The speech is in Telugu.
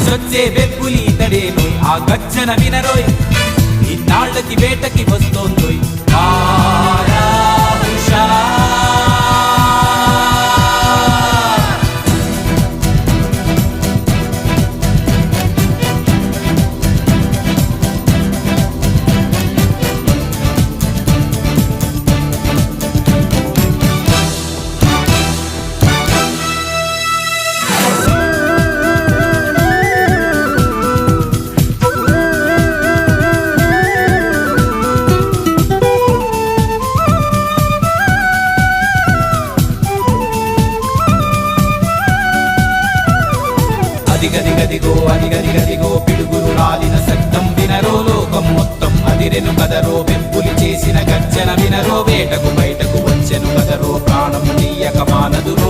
కలిసొచ్చే వెప్పులీతడేనోయ్ ఆ గర్జన వినరోయ్ ఇన్నాళ్ళకి వేటకి వస్తోందోయ్ అదిగదిగదిగో అదిగదిగదిగో పిడుగులు రాలిన శబ్దం వినరో లోకం మొత్తం అదిరెను కదరో వెంపులి చేసిన గర్జన వినరో వేటకు బయటకు వచ్చెను కదరో ప్రాణం తీయక మానదురో